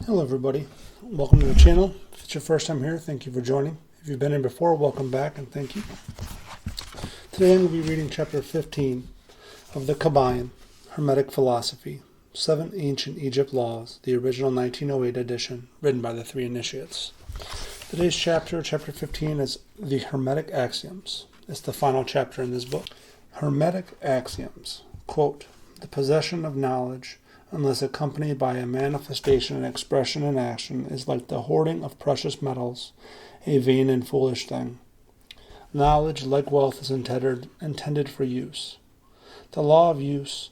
Hello everybody, welcome to the channel. If it's your first time here, thank you for joining. If you've been in before, welcome back and thank you. Today I'm going to be reading chapter 15 of the Kybalion, Hermetic Philosophy, 7 Ancient Egypt Laws, the original 1908 edition, written by the three initiates. Today's chapter 15, is the Hermetic Axioms. It's the final chapter in this book. Hermetic Axioms, quote, the possession of knowledge, unless accompanied by a manifestation and expression in action, is like the hoarding of precious metals, a vain and foolish thing. Knowledge, like wealth, is intended for use. The law of use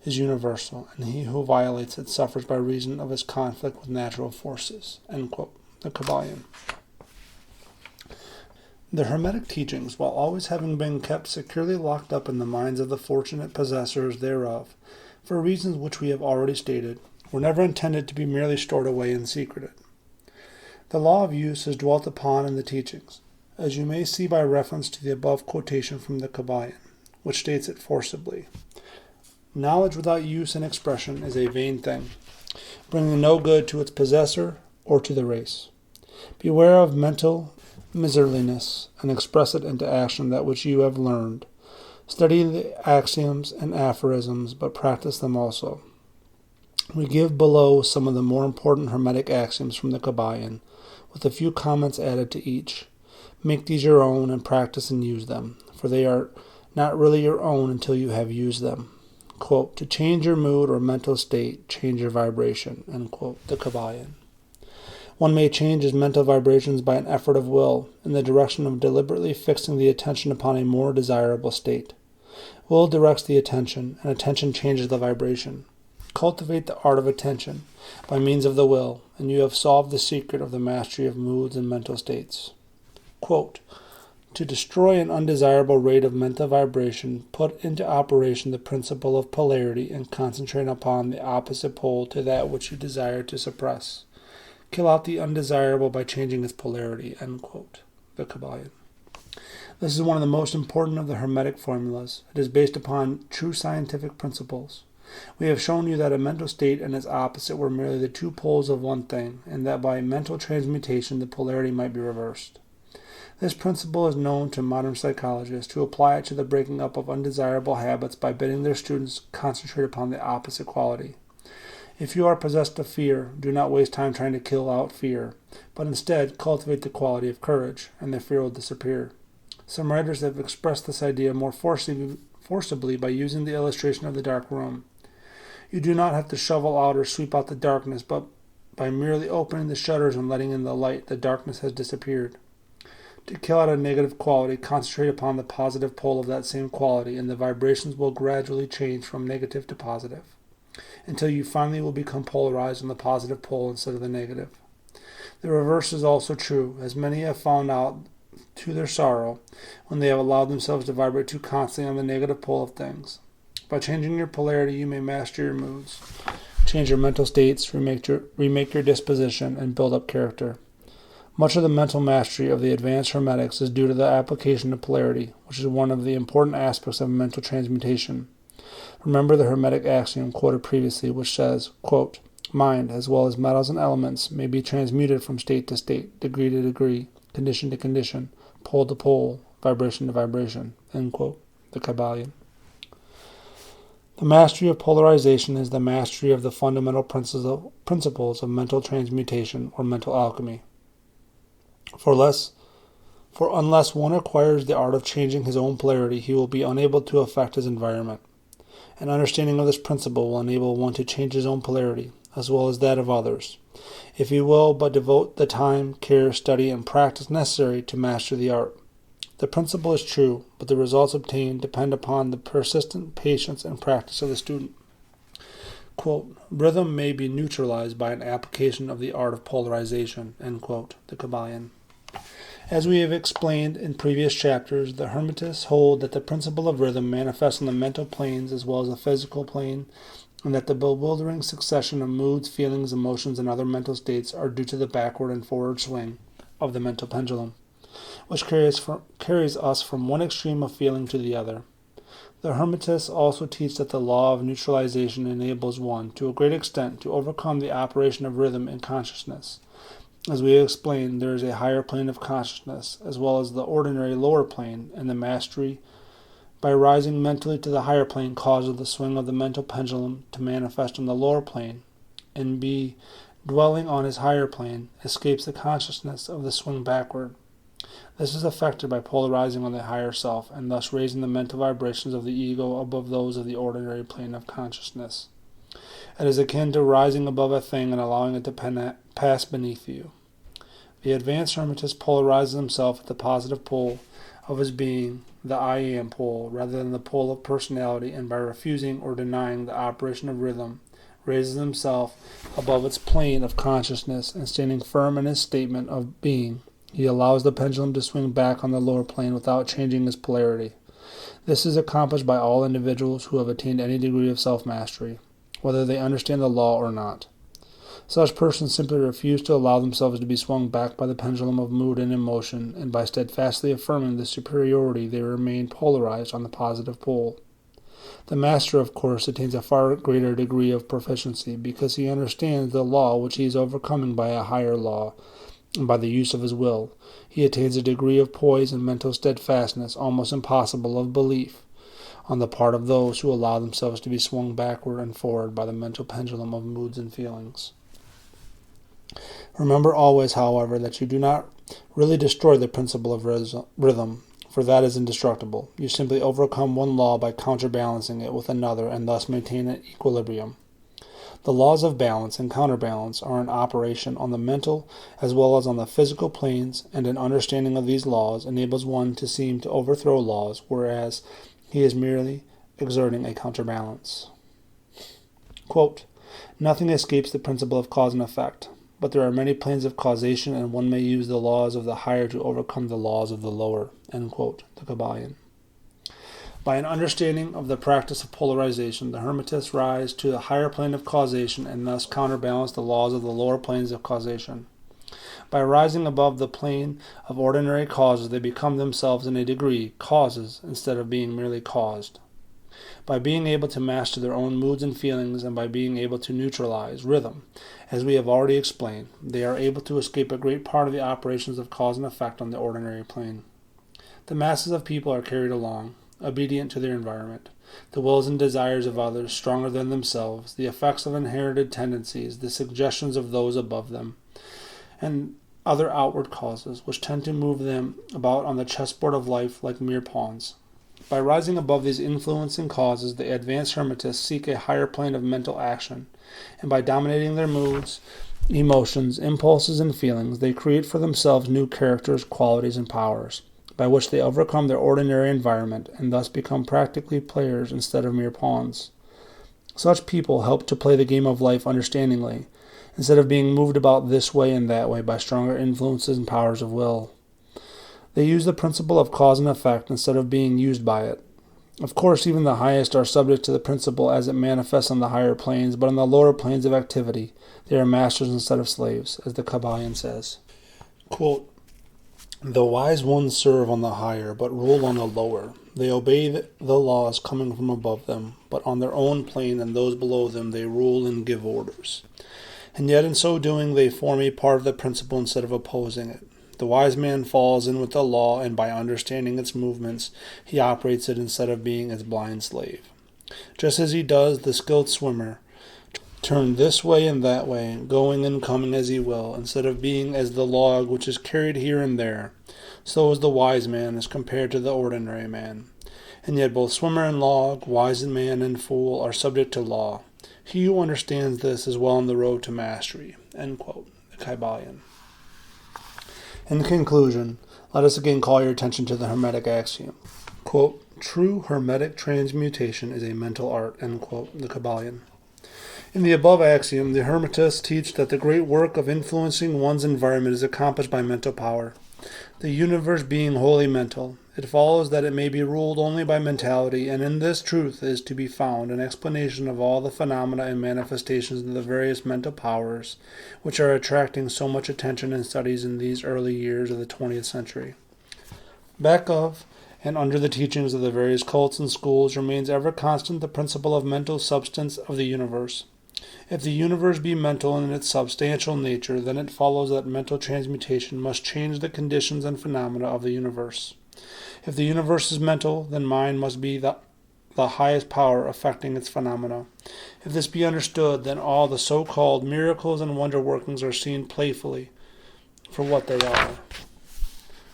is universal, and he who violates it suffers by reason of his conflict with natural forces. End quote. The Kybalion. The Hermetic teachings, while always having been kept securely locked up in the minds of the fortunate possessors thereof, for reasons which we have already stated, were never intended to be merely stored away and secreted. The law of use is dwelt upon in the teachings, as you may see by reference to the above quotation from the Kybalion, which states it forcibly. Knowledge without use and expression is a vain thing, bringing no good to its possessor or to the race. Beware of mental miserliness, and express it into action that which you have learned. Study the axioms and aphorisms, but practice them also. We give below some of the more important Hermetic axioms from the Kybalion, with a few comments added to each. Make these your own and practice and use them, for they are not really your own until you have used them. Quote, to change your mood or mental state, change your vibration. End quote. The Kybalion. One may change his mental vibrations by an effort of will in the direction of deliberately fixing the attention upon a more desirable state. Will directs the attention, and attention changes the vibration. Cultivate the art of attention by means of the will, and you have solved the secret of the mastery of moods and mental states. Quote, to destroy an undesirable rate of mental vibration, put into operation the principle of polarity and concentrate upon the opposite pole to that which you desire to suppress. Kill out the undesirable by changing its polarity. End quote. The Kybalion. This is one of the most important of the Hermetic formulas. It is based upon true scientific principles. We have shown you that a mental state and its opposite were merely the two poles of one thing, and that by mental transmutation the polarity might be reversed. This principle is known to modern psychologists, who apply it to the breaking up of undesirable habits by bidding their students concentrate upon the opposite quality. If you are possessed of fear, do not waste time trying to kill out fear, but instead cultivate the quality of courage, and the fear will disappear. Some writers have expressed this idea more forcibly by using the illustration of the dark room. You do not have to shovel out or sweep out the darkness, but by merely opening the shutters and letting in the light, the darkness has disappeared. To kill out a negative quality, concentrate upon the positive pole of that same quality, and the vibrations will gradually change from negative to positive, until you finally will become polarized on the positive pole instead of the negative. The reverse is also true, as many have found out to their sorrow when they have allowed themselves to vibrate too constantly on the negative pole of things. By changing your polarity, you may master your moods, change your mental states, remake your disposition, and build up character. Much of the mental mastery of the advanced Hermetics is due to the application of polarity, which is one of the important aspects of mental transmutation. Remember the Hermetic axiom quoted previously, which says, quote, mind, as well as metals and elements, may be transmuted from state to state, degree to degree, condition to condition, pole to pole, vibration to vibration. End quote. The Kybalion. The mastery of polarization is the mastery of the fundamental principles of mental transmutation or mental alchemy. For unless one acquires the art of changing his own polarity, he will be unable to affect his environment. An understanding of this principle will enable one to change his own polarity, as well as that of others, if he will but devote the time, care, study, and practice necessary to master the art. The principle is true, but the results obtained depend upon the persistent patience and practice of the student. Quote, rhythm may be neutralized by an application of the art of polarization. End quote. The Kybalion. As we have explained in previous chapters, the Hermetists hold that the principle of rhythm manifests on the mental planes as well as the physical plane, and that the bewildering succession of moods, feelings, emotions, and other mental states are due to the backward and forward swing of the mental pendulum, which carries us from one extreme of feeling to the other. The Hermetists also teach that the law of neutralization enables one, to a great extent, to overcome the operation of rhythm in consciousness. As we have explained, there is a higher plane of consciousness, as well as the ordinary lower plane, and the mastery by rising mentally to the higher plane causes the swing of the mental pendulum to manifest on the lower plane, and be dwelling on his higher plane, escapes the consciousness of the swing backward. This is effected by polarizing on the higher self, and thus raising the mental vibrations of the ego above those of the ordinary plane of consciousness. It is akin to rising above a thing and allowing it to pass beneath you. The advanced Hermetist polarizes himself at the positive pole of his being, the I am pole, rather than the pole of personality, and by refusing or denying the operation of rhythm, raises himself above its plane of consciousness, and standing firm in his statement of being, he allows the pendulum to swing back on the lower plane without changing his polarity. This is accomplished by all individuals who have attained any degree of self-mastery, whether they understand the law or not. Such persons simply refuse to allow themselves to be swung back by the pendulum of mood and emotion, and by steadfastly affirming the superiority they remain polarized on the positive pole. The master, of course, attains a far greater degree of proficiency, because he understands the law which he is overcoming by a higher law, and by the use of his will. He attains a degree of poise and mental steadfastness almost impossible of belief on the part of those who allow themselves to be swung backward and forward by the mental pendulum of moods and feelings. Remember always, however, that you do not really destroy the principle of rhythm, for that is indestructible. You simply overcome one law by counterbalancing it with another, and thus maintain an equilibrium. The laws of balance and counterbalance are in operation on the mental as well as on the physical planes, and an understanding of these laws enables one to seem to overthrow laws, whereas he is merely exerting a counterbalance. Quote, "Nothing escapes the principle of cause and effect, but there are many planes of causation, and one may use the laws of the higher to overcome the laws of the lower." End quote. The Kybalion. By an understanding of the practice of polarization, the Hermetists rise to the higher plane of causation and thus counterbalance the laws of the lower planes of causation. By rising above the plane of ordinary causes, they become themselves in a degree causes instead of being merely caused. By being able to master their own moods and feelings, and by being able to neutralize rhythm, as we have already explained, they are able to escape a great part of the operations of cause and effect on the ordinary plane. The masses of people are carried along, obedient to their environment, the wills and desires of others stronger than themselves, the effects of inherited tendencies, the suggestions of those above them, and other outward causes, which tend to move them about on the chessboard of life like mere pawns. By rising above these influencing causes, the advanced Hermetists seek a higher plane of mental action, and by dominating their moods, emotions, impulses, and feelings, they create for themselves new characters, qualities, and powers, by which they overcome their ordinary environment, and thus become practically players instead of mere pawns. Such people help to play the game of life understandingly, instead of being moved about this way and that way by stronger influences and powers of will. They use the principle of cause and effect instead of being used by it. Of course, even the highest are subject to the principle as it manifests on the higher planes, but on the lower planes of activity, they are masters instead of slaves, as the Kybalion says. Quote, "The wise ones serve on the higher, but rule on the lower. They obey the laws coming from above them, but on their own plane and those below them they rule and give orders. And yet in so doing they form a part of the principle instead of opposing it. The wise man falls in with the law, and by understanding its movements, he operates it instead of being its blind slave. Just as he does the skilled swimmer, turn this way and that way, going and coming as he will, instead of being as the log which is carried here and there, so is the wise man as compared to the ordinary man. And yet both swimmer and log, wise man and fool, are subject to law. He who understands this is well on the road to mastery." End quote. The Kybalion. In conclusion, let us again call your attention to the Hermetic Axiom. Quote, "True Hermetic transmutation is a mental art." End quote. The Kybalion. In the above axiom, the Hermetists teach that the great work of influencing one's environment is accomplished by mental power. The universe being wholly mental, it follows that it may be ruled only by mentality, and in this truth is to be found an explanation of all the phenomena and manifestations of the various mental powers which are attracting so much attention and studies in these early years of the 20th century. Back of and under the teachings of the various cults and schools remains ever constant the principle of mental substance of the universe. If the universe be mental in its substantial nature, then it follows that mental transmutation must change the conditions and phenomena of the universe. If the universe is mental, then mind must be the highest power affecting its phenomena. If this be understood, then all the so-called miracles and wonder workings are seen playfully for what they are.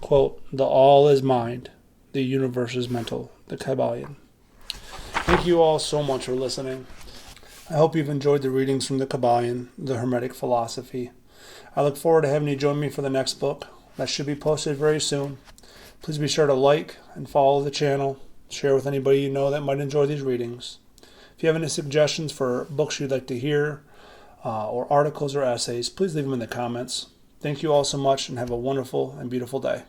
Quote, the all is mind, the universe is mental, the Kybalion. Thank you all so much for listening. I hope you've enjoyed the readings from the Kybalion, the Hermetic Philosophy. I look forward to having you join me for the next book. That should be posted very soon. Please be sure to like and follow the channel. Share with anybody you know that might enjoy these readings. If you have any suggestions for books you'd like to hear, or articles or essays, please leave them in the comments. Thank you all so much and have a wonderful and beautiful day.